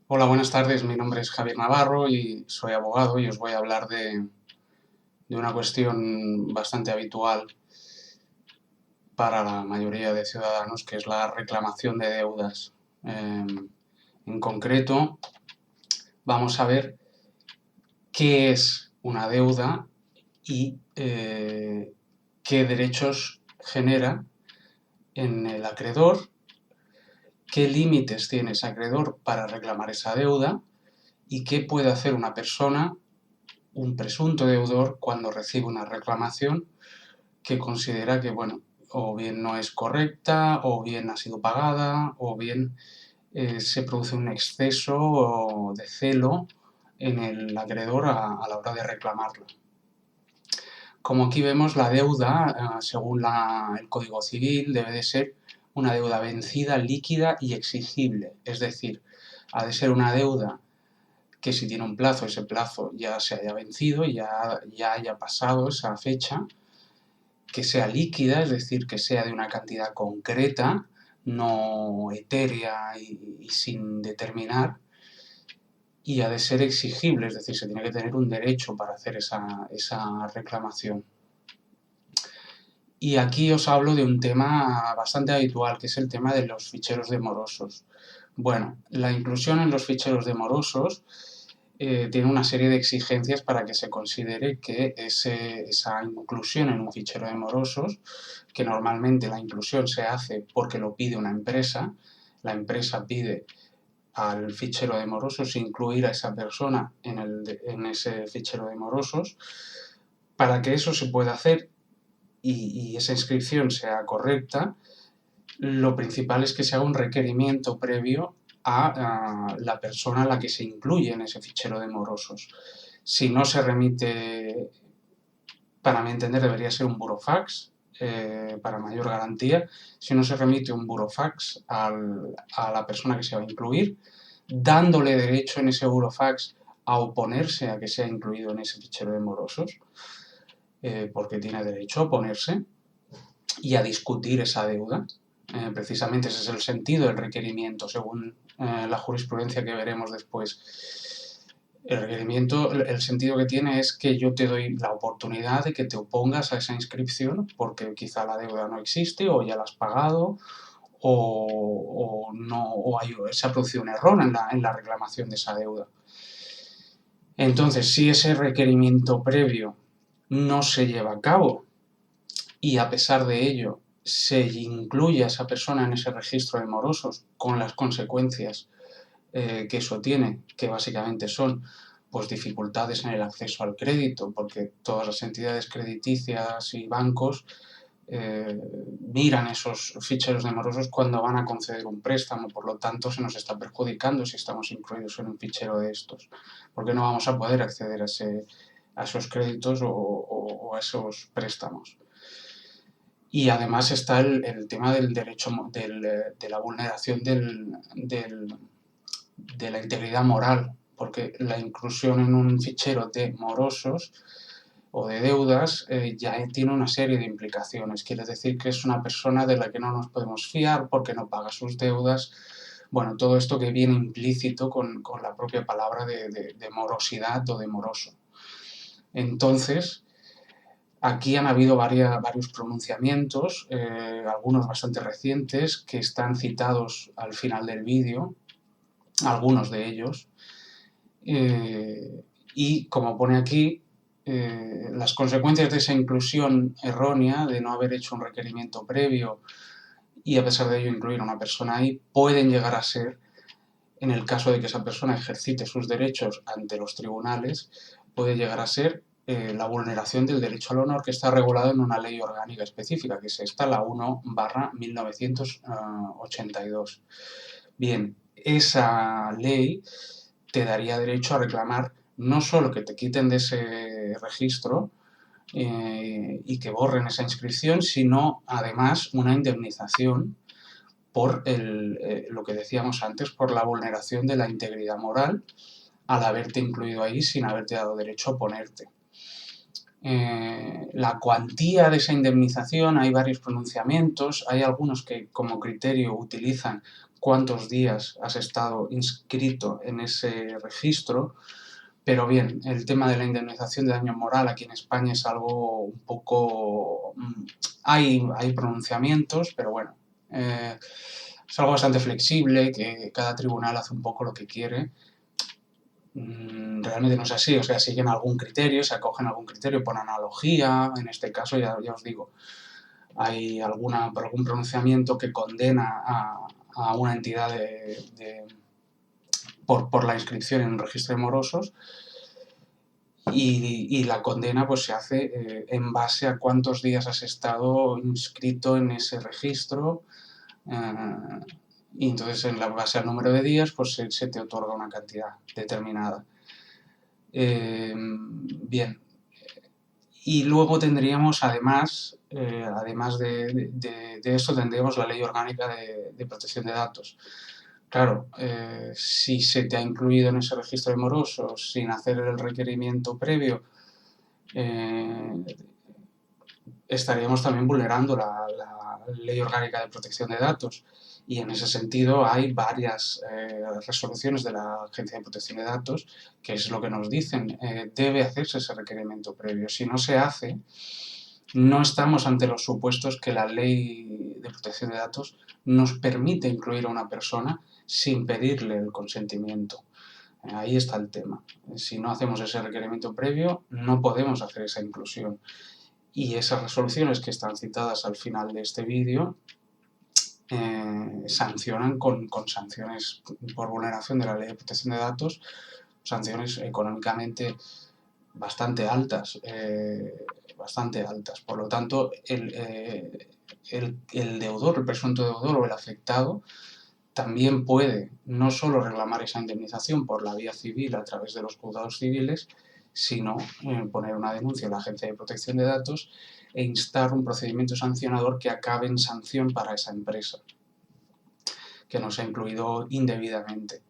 Hola, buenas tardes. Mi nombre es Javier Navarro y soy abogado y os voy a hablar de una cuestión bastante habitual para la mayoría de ciudadanos, que es la reclamación de deudas. En concreto, vamos a ver qué es una deuda y qué derechos genera en el acreedor, qué límites tiene ese acreedor para reclamar esa deuda y qué puede hacer una persona, un presunto deudor, cuando recibe una reclamación que considera que, bueno, o bien no es correcta, o bien ha sido pagada, o bien se produce un exceso de celo en el acreedor a la hora de reclamarla. Como aquí vemos, la deuda, según el Código Civil, debe de ser una deuda vencida, líquida y exigible. Es decir, ha de ser una deuda que si tiene un plazo, ese plazo ya se haya vencido, ya haya pasado esa fecha, que sea líquida, es decir, que sea de una cantidad concreta, no etérea y sin determinar, y ha de ser exigible, es decir, se tiene que tener un derecho para hacer esa reclamación. Y aquí os hablo de un tema bastante habitual, que es el tema de los ficheros de morosos. Bueno, la inclusión en los ficheros de morosos tiene una serie de exigencias para que se considere que esa inclusión en un fichero de morosos, que normalmente la inclusión se hace porque lo pide una empresa, la empresa pide al fichero de morosos incluir a esa persona en ese fichero de morosos. Para que eso se pueda hacer y esa inscripción sea correcta, lo principal es que se haga un requerimiento previo a la persona a la que se incluye en ese fichero de morosos. Si no se remite, para mi entender, debería ser un burofax, para mayor garantía. Si no se remite un burofax a la persona que se va a incluir, dándole derecho en ese burofax a oponerse a que sea incluido en ese fichero de morosos, porque tiene derecho a oponerse y a discutir esa deuda. Precisamente ese es el sentido del requerimiento, según la jurisprudencia que veremos después. El requerimiento, el sentido que tiene es que yo te doy la oportunidad de que te opongas a esa inscripción porque quizá la deuda no existe o ya la has pagado o no, o se ha producido un error en la reclamación de esa deuda. Entonces, si ese requerimiento previo no se lleva a cabo y a pesar de ello se incluye a esa persona en ese registro de morosos con las consecuencias que eso tiene, que básicamente son pues dificultades en el acceso al crédito, porque todas las entidades crediticias y bancos eh, miran esos ficheros de morosos cuando van a conceder un préstamo, por lo tanto se nos está perjudicando si estamos incluidos en un fichero de estos, porque no vamos a poder acceder a esos créditos o a esos préstamos. Y además está el tema del derecho, de la vulneración de la integridad moral, porque la inclusión en un fichero de morosos o de deudas ya tiene una serie de implicaciones. Quiere decir que es una persona de la que no nos podemos fiar porque no paga sus deudas. Bueno, todo esto que viene implícito con la propia palabra de morosidad o de moroso. Entonces, aquí han habido varios pronunciamientos, algunos bastante recientes, que están citados al final del vídeo, algunos de ellos, y como pone aquí, las consecuencias de esa inclusión errónea, de no haber hecho un requerimiento previo y a pesar de ello incluir a una persona ahí, pueden llegar a ser, en el caso de que esa persona ejercite sus derechos ante los tribunales, puede llegar a ser la vulneración del derecho al honor que está regulado en una ley orgánica específica, que es esta, la 1/1982. Bien, esa ley te daría derecho a reclamar no solo que te quiten de ese registro y que borren esa inscripción, sino además una indemnización por lo que decíamos antes, por la vulneración de la integridad moral al haberte incluido ahí sin haberte dado derecho a oponerte. La cuantía de esa indemnización, hay varios pronunciamientos, hay algunos que como criterio utilizan cuántos días has estado inscrito en ese registro, pero bien, el tema de la indemnización de daño moral aquí en España es algo un poco... hay pronunciamientos, pero bueno, es algo bastante flexible, que cada tribunal hace un poco lo que quiere. Realmente no es así, o sea, siguen algún criterio, se acogen a algún criterio por analogía, en este caso ya os digo, hay algún pronunciamiento que condena a una entidad por la inscripción en un registro de morosos, y la condena pues se hace en base a cuántos días has estado inscrito en ese registro, y entonces en base al número de días pues se te otorga una cantidad determinada. Bien, y luego tendríamos además de eso, tendríamos la Ley Orgánica de Protección de Datos. Claro, si se te ha incluido en ese registro de morosos sin hacer el requerimiento previo, estaríamos también vulnerando la Ley Orgánica de Protección de Datos. Y en ese sentido hay varias resoluciones de la Agencia de Protección de Datos que es lo que nos dicen, debe hacerse ese requerimiento previo. Si no se hace, no estamos ante los supuestos que la Ley de Protección de Datos nos permite incluir a una persona sin pedirle el consentimiento. Ahí está el tema. Si no hacemos ese requerimiento previo, no podemos hacer esa inclusión. Y esas resoluciones que están citadas al final de este vídeo sancionan con sanciones por vulneración de la Ley de Protección de Datos, sanciones económicamente bastante altas. Por lo tanto, el deudor, el presunto deudor o el afectado también puede no solo reclamar esa indemnización por la vía civil a través de los juzgados civiles, sino poner una denuncia a la Agencia de Protección de Datos e instar un procedimiento sancionador que acabe en sanción para esa empresa que nos ha incluido indebidamente.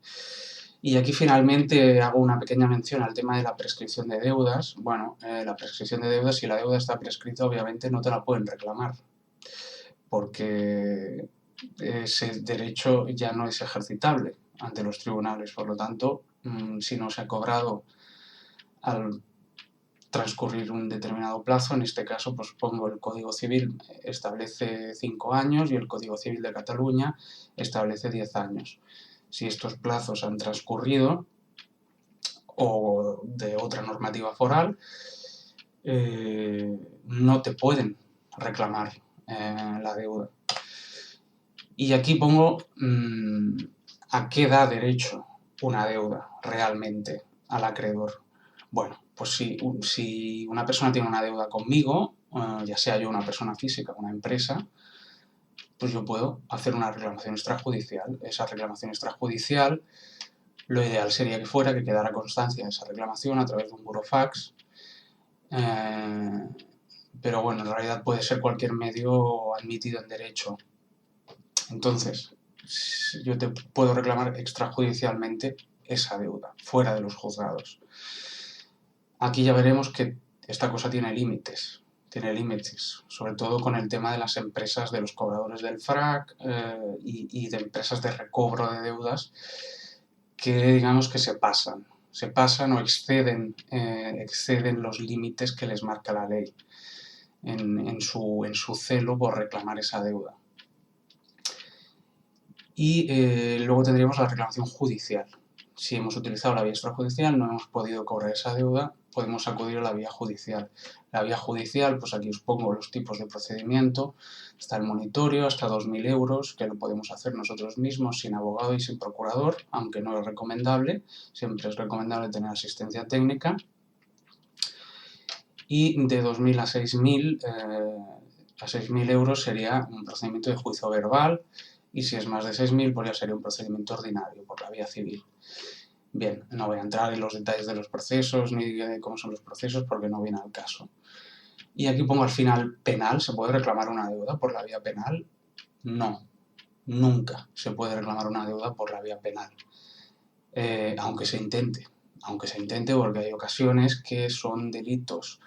Y aquí finalmente hago una pequeña mención al tema de la prescripción de deudas. Bueno, la prescripción de deudas, si la deuda está prescrita, obviamente no te la pueden reclamar, porque ese derecho ya no es ejercitable ante los tribunales. Por lo tanto, si no se ha cobrado al transcurrir un determinado plazo, en este caso pues pongo el Código Civil establece 5 años y el Código Civil de Cataluña establece 10 años. Si estos plazos han transcurrido o de otra normativa foral, no te pueden reclamar la deuda. Y aquí pongo a qué da derecho una deuda realmente al acreedor. Bueno, pues si una persona tiene una deuda conmigo, ya sea yo una persona física o una empresa, pues yo puedo hacer una reclamación extrajudicial. Esa reclamación extrajudicial, lo ideal sería que fuera que quedara constancia de esa reclamación a través de un burofax, pero bueno, en realidad puede ser cualquier medio admitido en derecho. Entonces, yo te puedo reclamar extrajudicialmente esa deuda, fuera de los juzgados. Aquí ya veremos que esta cosa tiene límites, sobre todo con el tema de las empresas de los cobradores del FRAC y de empresas de recobro de deudas que digamos que se pasan o exceden los límites que les marca la ley en su celo por reclamar esa deuda. Y luego tendríamos la reclamación judicial. Si hemos utilizado la vía extrajudicial, no hemos podido cobrar esa deuda, podemos acudir a la vía judicial. La vía judicial, pues aquí os pongo los tipos de procedimiento. Está el monitorio, hasta 2.000 euros, que lo podemos hacer nosotros mismos sin abogado y sin procurador, aunque no es recomendable. Siempre es recomendable tener asistencia técnica. Y de 2.000 a 6.000 euros sería un procedimiento de juicio verbal, y si es más de 6.000, pues ya sería un procedimiento ordinario por la vía civil. Bien, no voy a entrar en los detalles de los procesos ni de cómo son los procesos porque no viene al caso. Y aquí pongo al final penal. ¿Se puede reclamar una deuda por la vía penal? No, nunca se puede reclamar una deuda por la vía penal, aunque se intente porque hay ocasiones que son delitos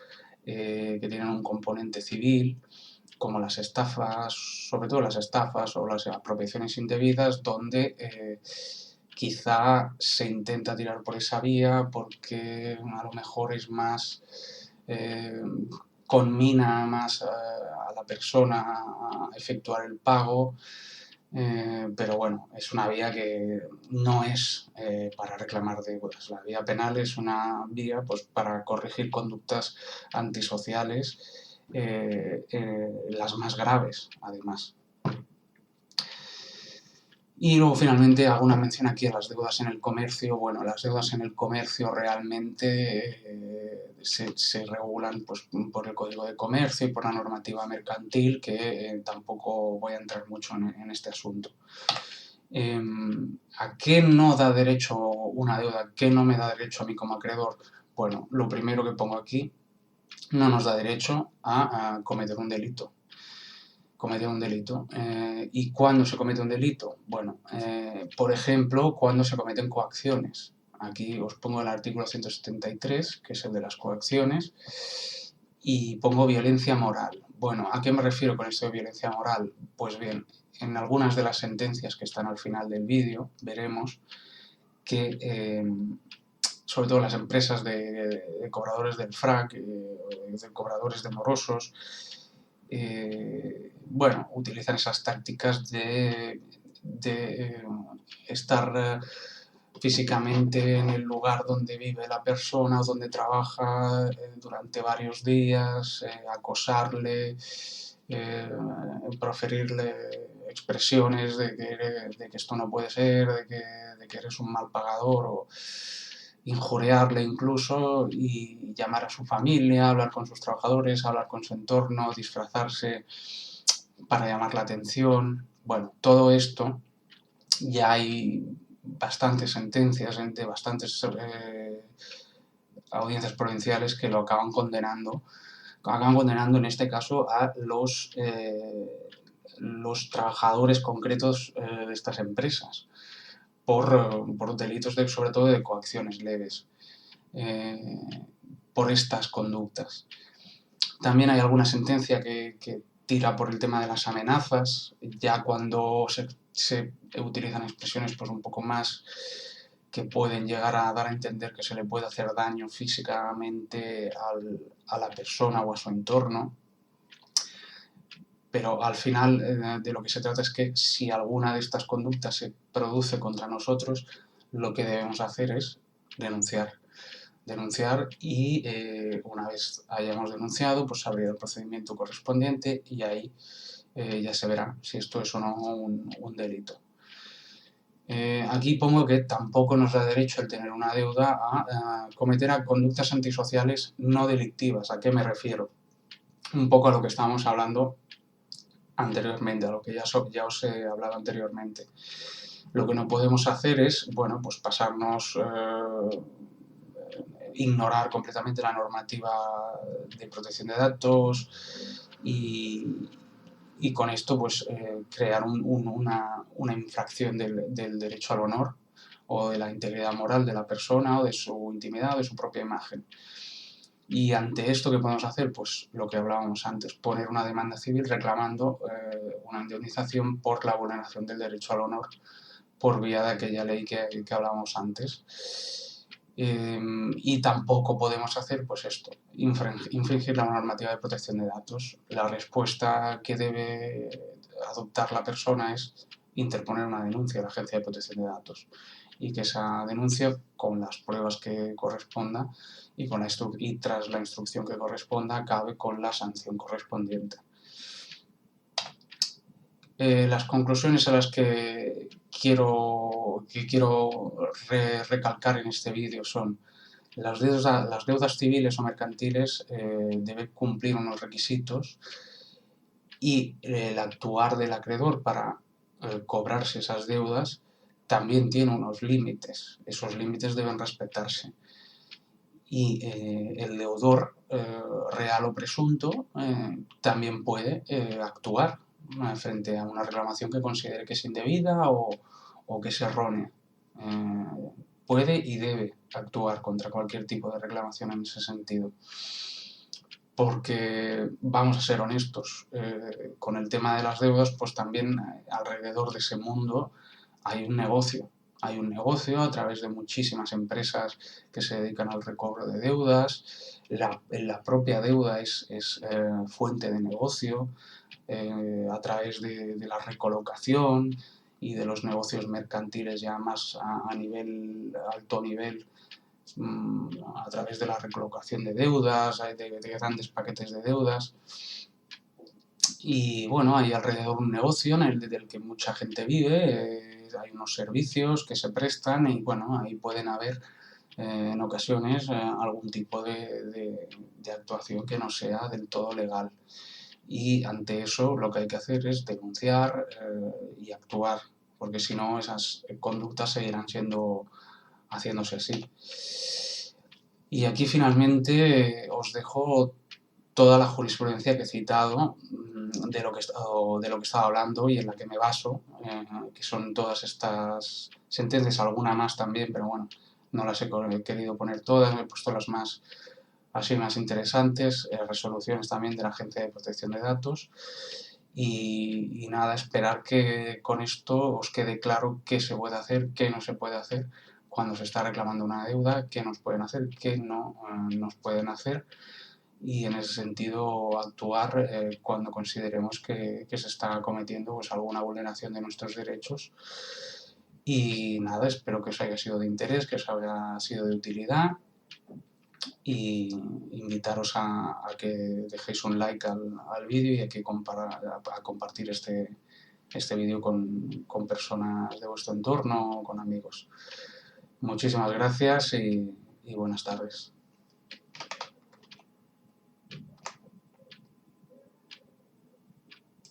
que tienen un componente civil como las estafas, sobre todo las estafas o las apropiaciones indebidas, donde quizá se intenta tirar por esa vía porque a lo mejor es más, conmina más a la persona a efectuar el pago, pero bueno, es una vía que no es para reclamar deudas. La vía penal es una vía pues, para corregir conductas antisociales, las más graves, además. Y luego finalmente hago una mención aquí a las deudas en el comercio. Bueno, las deudas en el comercio realmente se regulan pues, por el Código de Comercio y por la normativa mercantil, que tampoco voy a entrar mucho en este asunto. ¿A qué no da derecho una deuda? ¿Qué no me da derecho a mí como acreedor? Bueno, lo primero que pongo aquí, no nos da derecho a cometer un delito. ¿Y cuándo se comete un delito? Bueno, por ejemplo, cuando se cometen coacciones. Aquí os pongo el artículo 173, que es el de las coacciones, y pongo violencia moral. Bueno, ¿a qué me refiero con esto de violencia moral? Pues bien, en algunas de las sentencias que están al final del vídeo veremos que, sobre todo las empresas de cobradores del FRAC, de cobradores de morosos, bueno, utilizan esas tácticas de estar físicamente en el lugar donde vive la persona o donde trabaja durante varios días, acosarle, proferirle expresiones de que esto no puede ser, de que eres un mal pagador o injuriarle incluso y llamar a su familia, hablar con sus trabajadores, hablar con su entorno, disfrazarse para llamar la atención. Bueno, todo esto ya hay bastantes sentencias de bastantes audiencias provinciales que lo acaban condenando en este caso a los trabajadores concretos de estas empresas por delitos sobre todo de coacciones leves, por estas conductas. También hay alguna sentencia que tira por el tema de las amenazas, ya cuando se utilizan expresiones pues, un poco más que pueden llegar a dar a entender que se le puede hacer daño físicamente a la persona o a su entorno. Pero al final de lo que se trata es que si alguna de estas conductas se produce contra nosotros, lo que debemos hacer es denunciar. Denunciar y una vez hayamos denunciado, pues abrir el procedimiento correspondiente y ahí ya se verá si esto es o no un delito. Aquí pongo que tampoco nos da derecho el tener una deuda a cometer conductas antisociales no delictivas. ¿A qué me refiero? Un poco a lo que estábamos hablando anteriormente, a lo que ya os he hablado anteriormente. Lo que no podemos hacer es, bueno, pues pasarnos, ignorar completamente la normativa de protección de datos y con esto pues crear una infracción del derecho al honor o de la integridad moral de la persona o de su intimidad o de su propia imagen. Y ante esto, ¿qué podemos hacer? Pues lo que hablábamos antes, poner una demanda civil reclamando una indemnización por la vulneración del derecho al honor por vía de aquella ley que hablábamos antes. Y tampoco podemos hacer pues esto, infringir la normativa de protección de datos. La respuesta que debe adoptar la persona es interponer una denuncia a la Agencia de Protección de Datos y que esa denuncia, con las pruebas que corresponda y tras la instrucción que corresponda, acabe con la sanción correspondiente. Las conclusiones a las que quiero recalcar en este vídeo son: las deudas civiles o mercantiles deben cumplir unos requisitos y el actuar del acreedor para cobrarse esas deudas también tiene unos límites. Esos límites deben respetarse. Y el deudor real o presunto también puede actuar frente a una reclamación que considere que es indebida o que es errónea. Puede y debe actuar contra cualquier tipo de reclamación en ese sentido. porque vamos a ser honestos, con el tema de las deudas, pues también alrededor de ese mundo hay un negocio. Hay un negocio a través de muchísimas empresas que se dedican al recobro de deudas. La propia deuda es fuente de negocio a través de la recolocación y de los negocios mercantiles ya más a nivel, alto nivel, a través de la recolocación de deudas, de grandes paquetes de deudas. Y bueno, hay alrededor un negocio del que mucha gente vive, hay unos servicios que se prestan y bueno, ahí pueden haber en ocasiones algún tipo de actuación que no sea del todo legal. Y ante eso lo que hay que hacer es denunciar y actuar, porque si no esas conductas seguirán haciéndose así. Y aquí finalmente os dejo toda la jurisprudencia que he citado de lo que estaba hablando y en la que me baso, que son todas estas sentencias, alguna más también, pero bueno, no las he querido poner todas, he puesto las más así más interesantes, resoluciones también de la Agencia de Protección de Datos y nada, esperar que con esto os quede claro qué se puede hacer, qué no se puede hacer cuando se está reclamando una deuda, qué nos pueden hacer, qué no nos pueden hacer y en ese sentido actuar cuando consideremos que se está cometiendo pues, alguna vulneración de nuestros derechos. Y nada, espero que os haya sido de interés, que os haya sido de utilidad y invitaros a que dejéis un like al vídeo y a compartir este vídeo con personas de vuestro entorno o con amigos. Muchísimas gracias y buenas tardes.